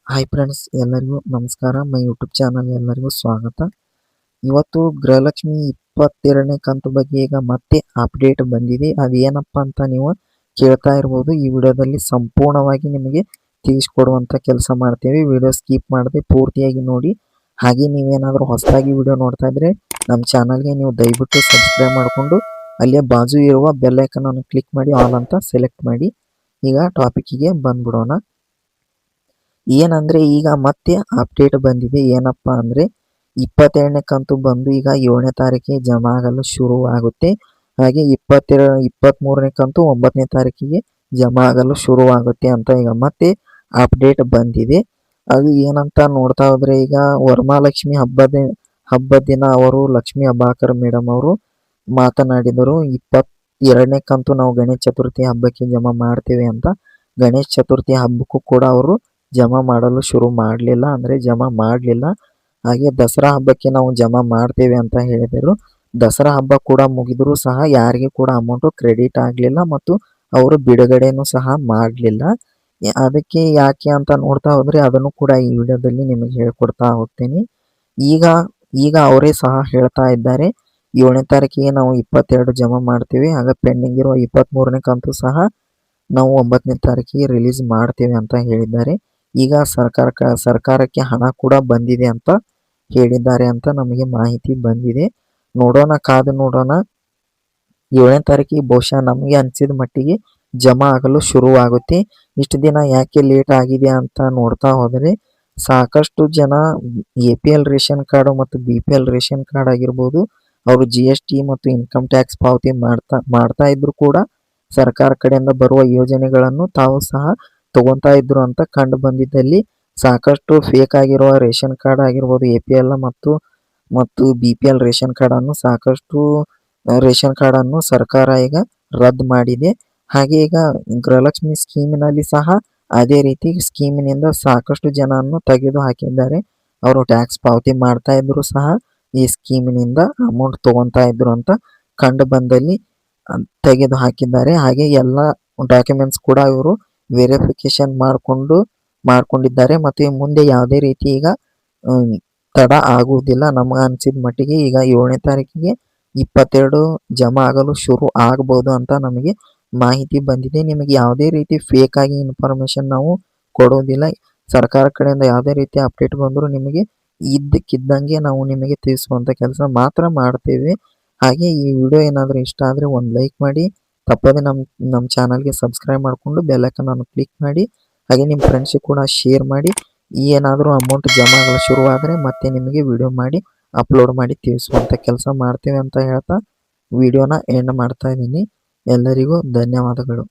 Hi friends, ಎಲ್ಲರಿಗೂ ನಮಸ್ಕಾರ. My YouTube channel ಎಲ್ಲರಿಗೂ ಸ್ವಾಗತ. ಇವತ್ತು ಗೃಹಲಕ್ಷ್ಮಿ 22ನೇ ಕಂತು ಬಗ್ಗೆ ಈಗ ಮತ್ತೆ ಅಪ್ಡೇಟ್ ಬಂದಿದೆ. ಅದೇನಪ್ಪ ಅಂತ ನೀವು ಕೇಳ್ತಾ ಇರ್ಬೋದು. ಈ ವಿಡಿಯೋದಲ್ಲಿ ಸಂಪೂರ್ಣವಾಗಿ ನಿಮಗೆ ತಿಳಿಸ್ಕೊಡುವಂಥ ಕೆಲಸ ಮಾಡ್ತೇವೆ. ವಿಡಿಯೋ ಸ್ಕಿಪ್ ಮಾಡದೆ ಪೂರ್ತಿಯಾಗಿ ನೋಡಿ. ಹಾಗೆ ನೀವೇನಾದರೂ ಹೊಸದಾಗಿ ವಿಡಿಯೋ ನೋಡ್ತಾ ಇದ್ರೆ ನಮ್ಮ ಚಾನಲ್ಗೆ ನೀವು ದಯವಿಟ್ಟು ಸಬ್ಸ್ಕ್ರೈಬ್ ಮಾಡಿಕೊಂಡು ಅಲ್ಲೇ ಬಾಜು ಇರುವ ಬೆಲ್ ಐಕನ್ ಅನ್ನು ಕ್ಲಿಕ್ ಮಾಡಿ ಆಲ್ ಅಂತ ಸೆಲೆಕ್ಟ್ ಮಾಡಿ. ಈಗ ಟಾಪಿಕ್ಕಿಗೆ ಬಂದ್ಬಿಡೋಣ. ಏನಂದ್ರೆ ಈಗ ಮತ್ತೆ ಅಪ್ಡೇಟ್ ಬಂದಿದೆ. ಏನಪ್ಪಾ ಅಂದ್ರೆ 22ನೇ ಕಂತು ಬಂದು ಈಗ 7ನೇ ತಾರೀಕಿಗೆ ಜಮಾ ಆಗಲು ಶುರು ಆಗುತ್ತೆ. ಹಾಗೆ 23ನೇ ಕಂತು 9ನೇ ತಾರೀಕಿಗೆ ಜಮಾ ಆಗಲು ಶುರು ಆಗುತ್ತೆ ಅಂತ ಈಗ ಮತ್ತೆ ಅಪ್ಡೇಟ್ ಬಂದಿದೆ. ಅದು ಏನಂತ ನೋಡ್ತಾ ಹೋದ್ರೆ ಈಗ ವರಮಹಾಲಕ್ಷ್ಮಿ ಹಬ್ಬದ ದಿನ ಅವರು ಲಕ್ಷ್ಮಿ ಅಬ್ಬಾಕರ್ ಮೇಡಮ್ ಅವರು ಮಾತನಾಡಿದರು. 22ನೇ ಕಂತು ನಾವು ಗಣೇಶ ಚತುರ್ಥಿ ಹಬ್ಬಕ್ಕೆ ಜಮಾ ಮಾಡ್ತೇವೆ ಅಂತ. ಗಣೇಶ ಚತುರ್ಥಿ ಹಬ್ಬಕ್ಕೂ ಕೂಡ ಅವರು ಜಮಾ ಮಾಡಲು ಶುರು ಮಾಡಲಿಲ್ಲ. ಹಾಗೆ ದಸರಾ ಹಬ್ಬಕ್ಕೆ ನಾವು ಜಮಾ ಮಾಡ್ತೇವೆ ಅಂತ ಹೇಳಿದರು. ದಸರಾ ಹಬ್ಬ ಕೂಡ ಮುಗಿದರೂ ಸಹ ಯಾರಿಗೆ ಕೂಡ ಅಮೌಂಟು ಕ್ರೆಡಿಟ್ ಆಗಲಿಲ್ಲ ಮತ್ತು ಅವರು ಬಿಡುಗಡೆನೂ ಸಹ ಮಾಡಲಿಲ್ಲ. ಅದಕ್ಕೆ ಯಾಕೆ ಅಂತ ನೋಡ್ತಾ ಹೋದರೆ ಅದನ್ನು ಕೂಡ ಈ ವಿಡಿಯೋದಲ್ಲಿ ನಿಮಗೆ ಹೇಳ್ಕೊಡ್ತಾ ಹೋಗ್ತೀನಿ. ಈಗ ಅವರೇ ಸಹ ಹೇಳ್ತಾ ಇದ್ದಾರೆ 7ನೇ ತಾರೀಕಿಗೆ ನಾವು 22 ಜಮಾ ಮಾಡ್ತೀವಿ. ಆಗ ಪೆಂಡಿಂಗ್ ಇರುವ 23ನೇ ಕಂತು ಸಹ ನಾವು 9ನೇ ತಾರೀಕಿಗೆ ರಿಲೀಸ್ ಮಾಡ್ತೇವೆ ಅಂತ ಹೇಳಿದ್ದಾರೆ. ಈಗ ಸರ್ಕಾರಕ್ಕೆ ಹಣ ಕೂಡ ಬಂದಿದೆ ಅಂತ ಹೇಳಿದ್ದಾರೆ ಅಂತ ನಮಗೆ ಮಾಹಿತಿ ಬಂದಿದೆ. ಕಾದು ನೋಡೋಣ. 7ನೇ ತಾರೀಕಿಗೆ ಬಹುಶಃ ನಮಗೆ ಅನಿಸಿದ ಮಟ್ಟಿಗೆ ಜಮಾ ಆಗಲು ಶುರುವಾಗುತ್ತೆ. ಇಷ್ಟು ದಿನ ಯಾಕೆ ಲೇಟ್ ಆಗಿದೆ ಅಂತ ನೋಡ್ತಾ ಹೋದರೆ ಸಾಕಷ್ಟು ಜನ APL ರೇಷನ್ ಕಾರ್ಡು ಮತ್ತು BPL ರೇಷನ್ ಕಾರ್ಡ್ ಆಗಿರ್ಬೋದು, ಅವರು GST ಮತ್ತು ಇನ್ಕಮ್ ಟ್ಯಾಕ್ಸ್ ಪಾವತಿ ಮಾಡ್ತಾ ಇದ್ರು ಕೂಡ ಸರ್ಕಾರ ಕಡೆಯಿಂದ ಬರುವ ಯೋಜನೆಗಳನ್ನು ತಾವು ಸಹ ತಗೊಂತಾ ಇದ್ರು ಅಂತ ಕಂಡು ಬಂದಿದ್ದಲ್ಲಿ ಸಾಕಷ್ಟು ಫೇಕ್ ಆಗಿರುವ ರೇಷನ್ ಕಾರ್ಡ್ ಆಗಿರ್ಬೋದು APL ಮತ್ತು BPL ರೇಷನ್ ಕಾರ್ಡನ್ನು ಸಾಕಷ್ಟು ರೇಷನ್ ಕಾರ್ಡನ್ನು ಸರ್ಕಾರ ಈಗ ರದ್ದು ಮಾಡಿದೆ. ಹಾಗೆ ಈಗ ಗೃಹಲಕ್ಷ್ಮಿ ಸ್ಕೀಮಿನಲ್ಲಿ ಸಹ ಅದೇ ರೀತಿ ಸ್ಕೀಮಿನಿಂದ ಸಾಕಷ್ಟು ಜನವನ್ನು ತೆಗೆದು ಹಾಕಿದ್ದಾರೆ. ಅವರು ಟ್ಯಾಕ್ಸ್ ಪಾವತಿ ಮಾಡ್ತಾ ಇದ್ರು ಸಹ ಈ ಸ್ಕೀಮಿನಿಂದ ಅಮೌಂಟ್ ತಗೊಂತಾ ಇದ್ರು ಅಂತ ಕಂಡು ಬಂದಲ್ಲಿ ತೆಗೆದು ಹಾಕಿದ್ದಾರೆ. ಹಾಗೆ ಎಲ್ಲ ಡಾಕ್ಯುಮೆಂಟ್ಸ್ ಕೂಡ ಇವರು ವೆರಿಫಿಕೇಶನ್ ಮಾಡ್ಕೊಂಡಿದ್ದಾರೆ ಮತ್ತು ಮುಂದೆ ಯಾವುದೇ ರೀತಿ ಈಗ ತಡ ಆಗುವುದಿಲ್ಲ. ನಮಗೆ ಅನಿಸಿದ ಮಟ್ಟಿಗೆ ಈಗ 7ನೇ ತಾರೀಕಿಗೆ 22 ಜಮಾ ಆಗಲು ಶುರು ಆಗ್ಬೋದು ಅಂತ ನಮಗೆ ಮಾಹಿತಿ ಬಂದಿದೆ. ನಿಮಗೆ ಯಾವುದೇ ರೀತಿ ಫೇಕ್ ಆಗಿ ಇನ್ಫಾರ್ಮೇಶನ್ ನಾವು ಕೊಡೋದಿಲ್ಲ. ಸರ್ಕಾರ ಕಡೆಯಿಂದ ಯಾವುದೇ ರೀತಿ ಅಪ್ಡೇಟ್ ಬಂದರೂ ನಿಮಗೆ ಇದ್ದಕ್ಕಿದ್ದಂಗೆ ನಾವು ನಿಮಗೆ ತಿಳಿಸುವಂಥ ಕೆಲಸ ಮಾತ್ರ ಮಾಡ್ತೇವೆ. ಹಾಗೆ ಈ ವಿಡಿಯೋ ಏನಾದರೂ ಇಷ್ಟ ಆದರೆ ಒಂದು ಲೈಕ್ ಮಾಡಿ, ತಪ್ಪದೆ ನಮ್ಮ ಚಾನಲ್ಗೆ ಸಬ್ಸ್ಕ್ರೈಬ್ ಮಾಡಿಕೊಂಡು ಬೆಲ್ ಐಕನ್ ಅನ್ನು ಕ್ಲಿಕ್ ಮಾಡಿ. ಹಾಗೆ ನಿಮ್ಮ ಫ್ರೆಂಡ್ಸಿಗೆ ಕೂಡ ಶೇರ್ ಮಾಡಿ. ಏನಾದರೂ ಅಮೌಂಟ್ ಜಮಾ ಆಗಲು ಶುರುವಾದರೆ ಮತ್ತೆ ನಿಮಗೆ ವಿಡಿಯೋ ಮಾಡಿ ಅಪ್ಲೋಡ್ ಮಾಡಿ ತಿಳಿಸುವಂಥ ಕೆಲಸ ಮಾಡ್ತೇವೆ ಅಂತ ಹೇಳ್ತಾ ವಿಡಿಯೋನ ಎಂಡ್ ಮಾಡ್ತಾ ಇದ್ದೀನಿ. ಎಲ್ಲರಿಗೂ ಧನ್ಯವಾದಗಳು.